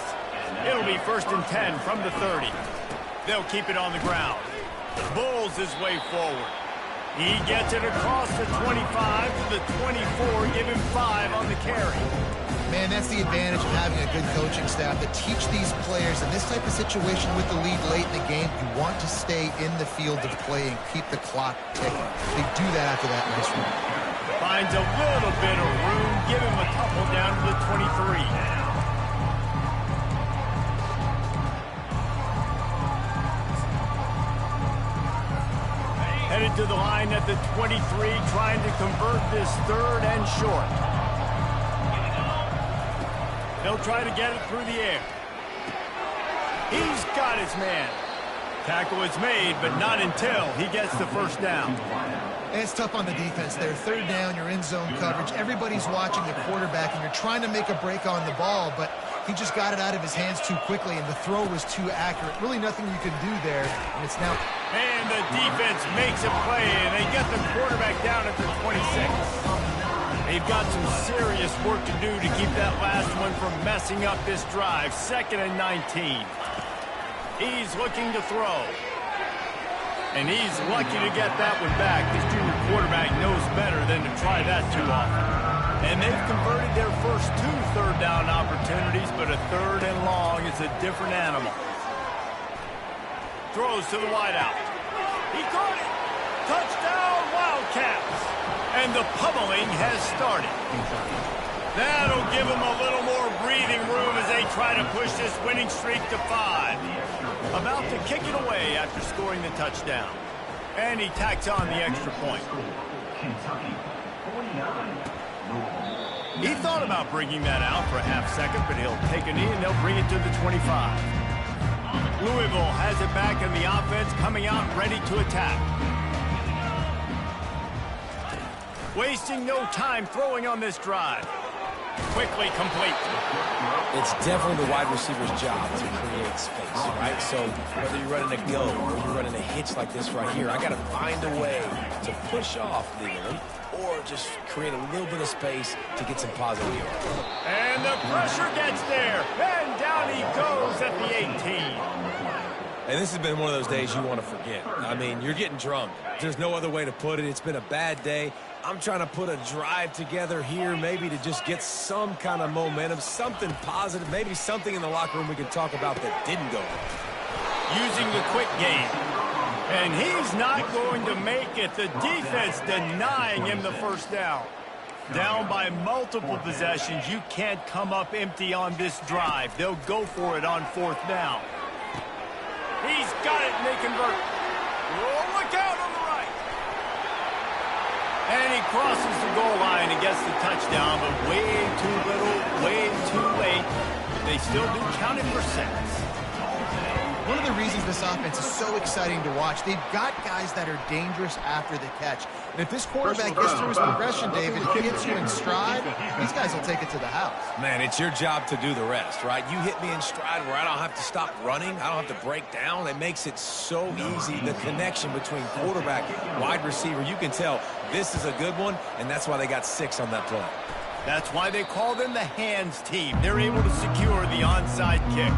It'll be 1st and 10 from the 30. They'll keep it on the ground. Bulls his way forward. He gets it across the 25 to the 24, give him 5 on the carry. Man, that's the advantage of having a good coaching staff that teach these players in this type of situation with the lead late in the game. You want to stay in the field of play and keep the clock ticking. They do that after that nice run. Finds a little bit of room, give him a couple down to the 23. Headed to the line at the 23, trying to convert this 3rd and short. They'll try to get it through the air. He's got his man. Tackle is made, but not until he gets the 1st down. And it's tough on the defense there. 3rd down, you're in zone coverage. Everybody's watching the quarterback, and you're trying to make a break on the ball, but he just got it out of his hands too quickly, and the throw was too accurate. Really nothing you can do there, and it's now... And the defense makes a play, and they get the quarterback down at the 26. They've got some serious work to do to keep that last one from messing up this drive. 2nd and 19. He's looking to throw. And he's lucky to get that one back. This junior quarterback knows better than to try that too often. And they've converted their first 2 3rd down opportunities, but a 3rd and long is a different animal. Throws to the wideout. He caught it. Touchdown, Wildcats. And the pummeling has started. That'll give them a little more breathing room as they try to push this winning streak to 5. About to kick it away after scoring the touchdown. And he tacks on the extra point. He thought about bringing that out for a half second, but he'll take a knee and they'll bring it to the 25. Louisville has it back in the offense, coming out ready to attack. Wasting no time throwing on this drive. Quickly complete. It's definitely the wide receiver's job to create space, right? So whether you're running a go or you're running a hitch like this right here, I got to find a way to push off legally or just create a little bit of space to get some positive yards. And the pressure gets there. And down he goes at the 18. And this has been one of those days you want to forget. I mean, you're getting drunk. There's no other way to put it. It's been a bad day. I'm trying to put a drive together here, maybe to just get some kind of momentum, something positive, maybe something in the locker room we can talk about that didn't go well. Using the quick game. And he's not going to make it. The defense denying him the first down. Down by multiple possessions. You can't come up empty on this drive. They'll go for it on 4th down. He's got it, and they convert. Oh, look out on the right. And he crosses the goal line and gets the touchdown, but way too little, way too late. They still do count it for 6. One of the reasons this offense is so exciting to watch, they've got guys that are dangerous after the catch. And if this quarterback gets through his progression, David, if he hits you in stride, these guys will take it to the house. Man, it's your job to do the rest, right? You hit me in stride where I don't have to stop running. I don't have to break down. It makes it so easy. The connection between quarterback and wide receiver, you can tell this is a good one, and that's why they got 6 on that play. That's why they call them the hands team. They're able to secure the onside kick.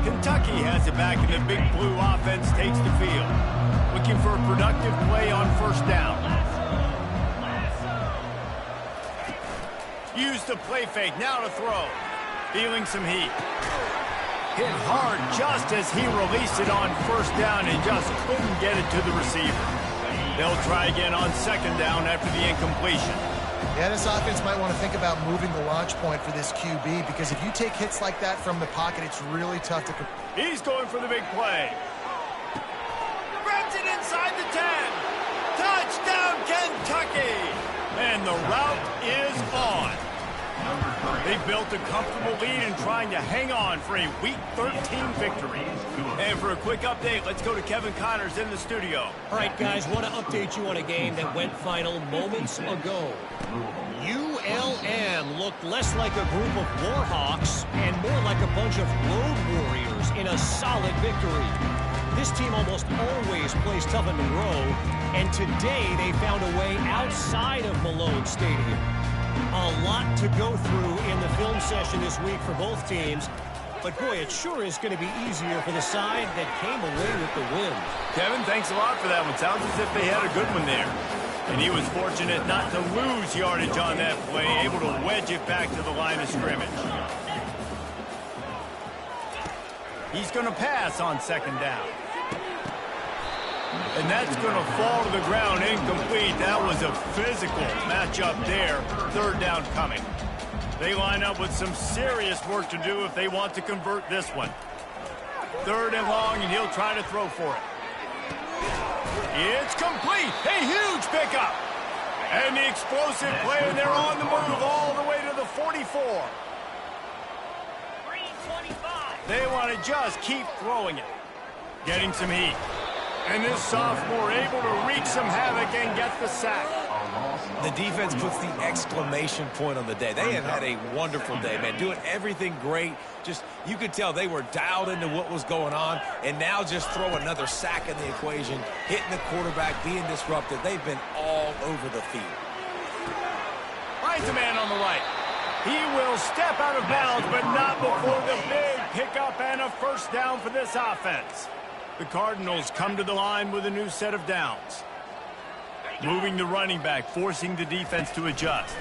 Kentucky has it back, and the Big Blue offense takes the field. Looking for a productive play on 1st down. Use the play fake, now to throw. Feeling some heat. Hit hard just as he released it on 1st down and just couldn't get it to the receiver. They'll try again on 2nd down after the incompletion. Yeah, this offense might want to think about moving the launch point for this QB, because if you take hits like that from the pocket, it's really tough to... He's going for the big play. Grabs it inside the 10. Touchdown, Kentucky! And the route is on. They built a comfortable lead and trying to hang on for a Week 13 victory. And for a quick update, let's go to Kevin Connors in the studio. All right, guys, want to update you on a game that went final moments ago. ULM looked less like a group of Warhawks and more like a bunch of road warriors in a solid victory. This team almost always plays tough in Monroe, and today they found a way outside of Malone Stadium. A lot to go through in the film session this week for both teams. But, boy, it sure is going to be easier for the side that came away with the win. Kevin, thanks a lot for that one. Sounds as if they had a good one there. And he was fortunate not to lose yardage on that play, able to wedge it back to the line of scrimmage. He's going to pass on 2nd down. And that's going to fall to the ground incomplete. That was a physical matchup there. 3rd down coming. They line up with some serious work to do if they want to convert this one. 3rd and long, and he'll try to throw for it. It's complete. A huge pickup. And the explosive play, and they're on the move all the way to the 44. They want to just keep throwing it. Getting some heat. And this sophomore able to wreak some havoc and get the sack. The defense puts the exclamation point on the day. They have had a wonderful day, man. Doing everything great. Just, you could tell they were dialed into what was going on. And now just throw another sack in the equation. Hitting the quarterback, being disrupted. They've been all over the field. Finds a man on the right. He will step out of bounds, but not before the big pickup and a 1st down for this offense. The Cardinals come to the line with a new set of downs. Moving the running back, forcing the defense to adjust.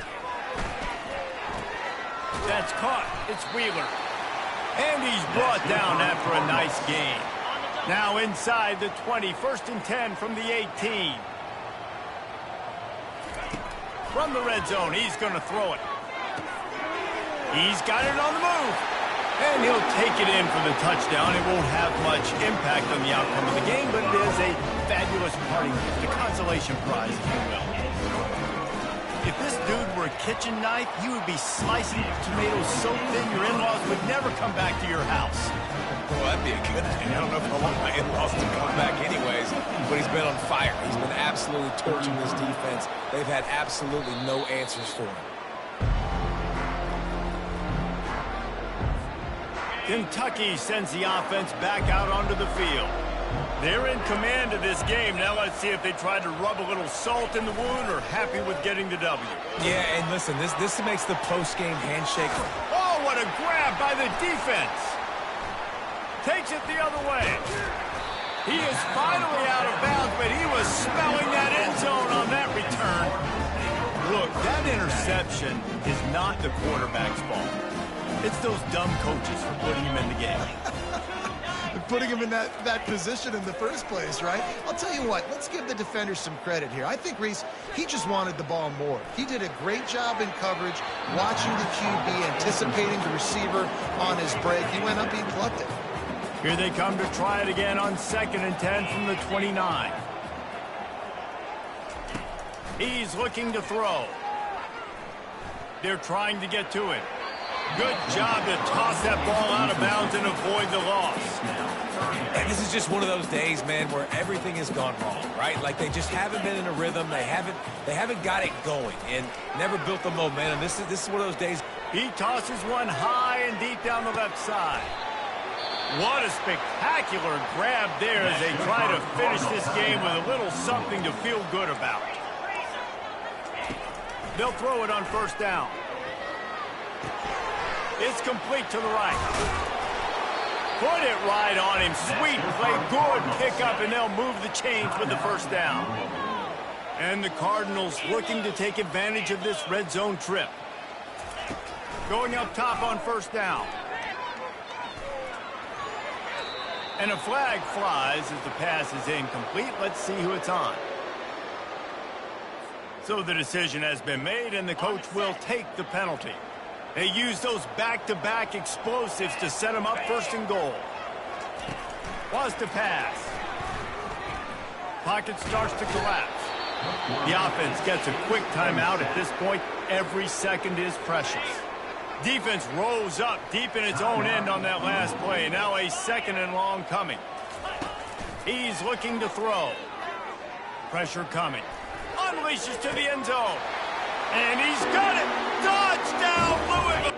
That's caught. It's Wheeler. And he's brought down after a nice gain. Now inside the 20, 1st and 10 from the 18. From the red zone, he's going to throw it. He's got it on the move. And he'll take it in for the touchdown. It won't have much impact on the outcome of the game, but it is a fabulous parting gift, a consolation prize, if you will. If this dude were a kitchen knife, you would be slicing tomatoes so thin your in-laws would never come back to your house. Well, that'd be a good thing. I don't know if I want my in-laws to come back anyways, but he's been on fire. He's been absolutely torching this defense. They've had absolutely no answers for him. Kentucky sends the offense back out onto the field. They're in command of this game. Now let's see if they try to rub a little salt in the wound or happy with getting the W. Yeah, and listen, this makes the post-game handshake. Oh, what a grab by the defense. Takes it the other way. He is finally out of bounds, but he was smelling that end zone on that return. Look, that interception is not the quarterback's fault. It's those dumb coaches for putting him in the game. Putting him in that position in the first place, right? I'll tell you what, let's give the defenders some credit here. I think, Reese, he just wanted the ball more. He did a great job in coverage, watching the QB, anticipating the receiver on his break. He went up, he plucked it. Here they come to try it again on 2nd and 10 from the 29. He's looking to throw. They're trying to get to it. Good job to toss that ball out of bounds and avoid the loss. And this is just one of those days, man, where everything has gone wrong, right? Like they just haven't been in a rhythm. They haven't got it going and never built the momentum. This is one of those days. He tosses one high and deep down the left side. What a spectacular grab there as they try to finish this game with a little something to feel good about. They'll throw it on 1st down. It's complete to the right. Put it right on him. Sweet play. Good pickup, and they'll move the chains with the 1st down. And the Cardinals looking to take advantage of this red zone trip. Going up top on 1st down. And a flag flies as the pass is incomplete. Let's see who it's on. So the decision has been made, and the coach will take the penalty. They use those back-to-back explosives to set them up 1st and goal. Was to pass. Pocket starts to collapse. The offense gets a quick timeout at this point. Every second is precious. Defense rose up deep in its own end on that last play. Now a 2nd and long coming. He's looking to throw. Pressure coming. Unleashes to the end zone. And he's got it. Touchdown, Louisville.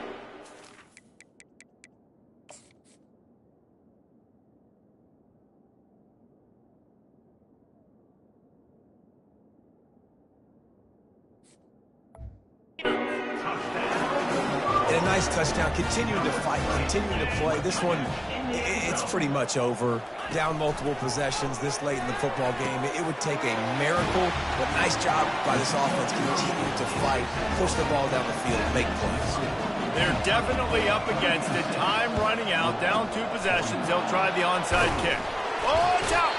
And a nice touchdown, continuing to fight, continuing to play. This one, it's pretty much over. Down multiple possessions this late in the football game. It would take a miracle, but nice job by this offense continuing to fight, push the ball down the field, make plays. They're definitely up against it. Time running out, down 2 possessions. They'll try the onside kick. Oh, it's out!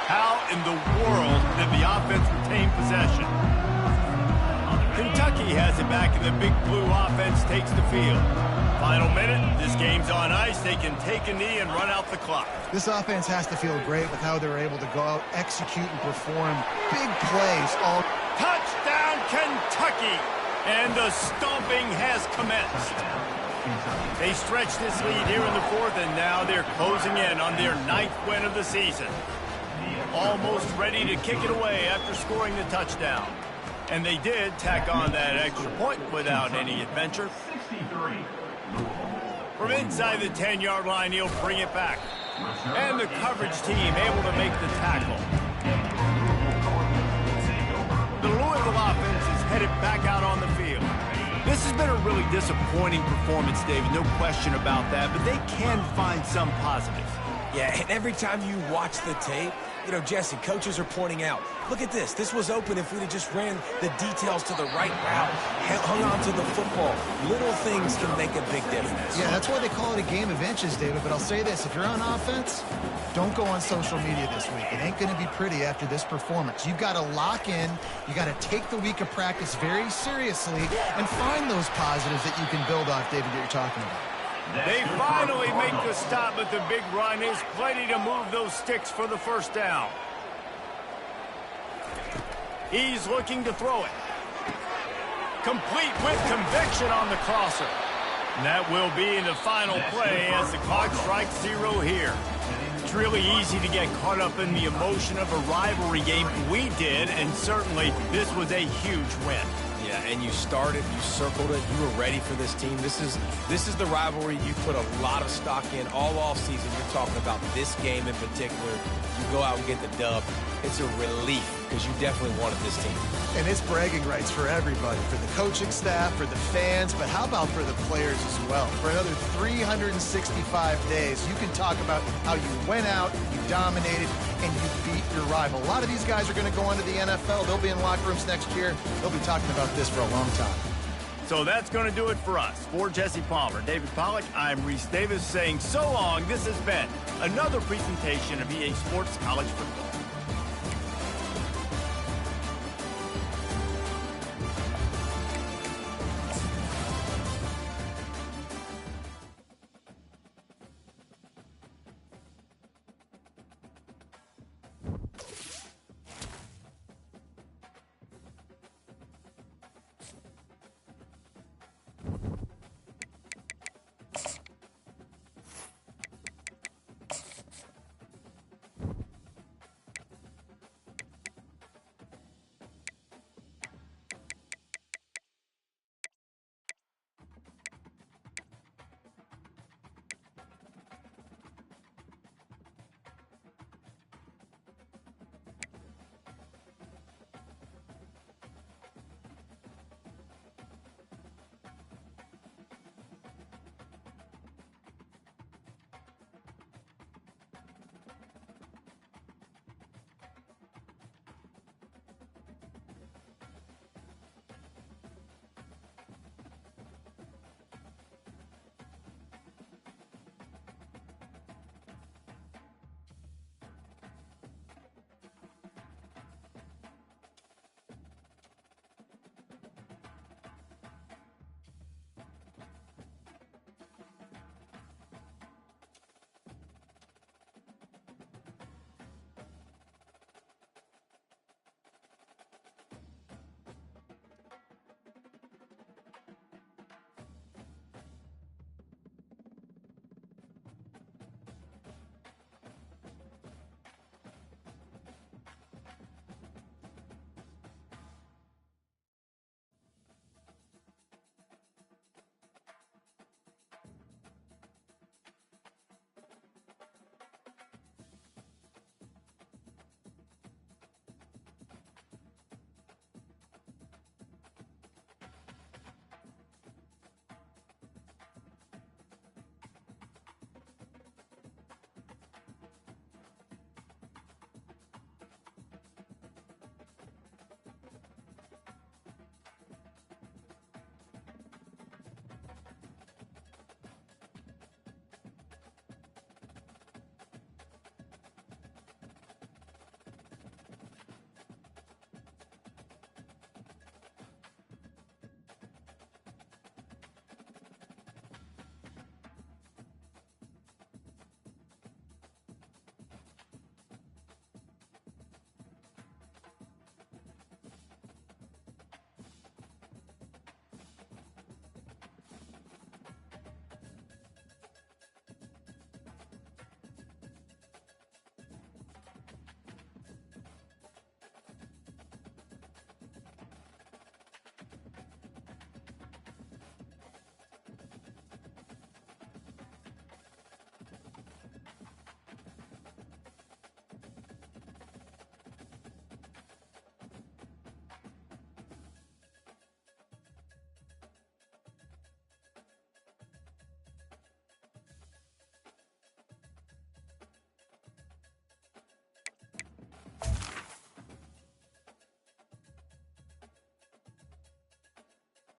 How in the world did the offense retain possession? Kentucky has it back, and the big blue offense takes the field. Final minute, this game's on ice. They can take a knee and run out the clock. This offense has to feel great with how they're able to go out, execute, and perform big plays all. Touchdown, Kentucky! And the stomping has commenced. They stretch this lead here in the 4th, and now they're closing in on their 9th win of the season. Almost ready to kick it away after scoring the touchdown. And they did tack on that extra point without any adventure. From inside the 10-yard line, he'll bring it back. And the coverage team able to make the tackle. The Louisville offense is headed back out on the field. This has been a really disappointing performance, David, no question about that, but they can find some positives. Yeah, and every time you watch the tape, You know, Jesse, coaches are pointing out, look at this. This was open if we'd have just ran the details to the right route, hung on to the football. Little things can make a big difference. Yeah, that's why they call it a game of inches, David. But I'll say this, if you're on offense, don't go on social media this week. It ain't going to be pretty after this performance. You've got to lock in. You got to take the week of practice very seriously and find those positives that you can build off, David, that you're talking about. They finally make the stop, but the big run is plenty to move those sticks for the first down. He's looking to throw it. Complete with conviction on the crosser. And that will be the final play as the clock strikes 0 here. It's really easy to get caught up in the emotion of a rivalry game. We did, and certainly this was a huge win. Yeah, and you started, you circled it, you were ready for this team. This is the rivalry you put a lot of stock in all offseason. You're talking about this game in particular. You go out and get the dub. It's a relief because you definitely wanted this team. And it's bragging rights for everybody, for the coaching staff, for the fans, but how about for the players as well? For another 365 days, you can talk about how you went out, you dominated, and you beat your rival. A lot of these guys are going to go on to the NFL. They'll be in locker rooms next year. They'll be talking about this for a long time. So that's going to do it for us. For Jesse Palmer, David Pollack, I'm Reese Davis saying so long. This has been another presentation of EA Sports College Football.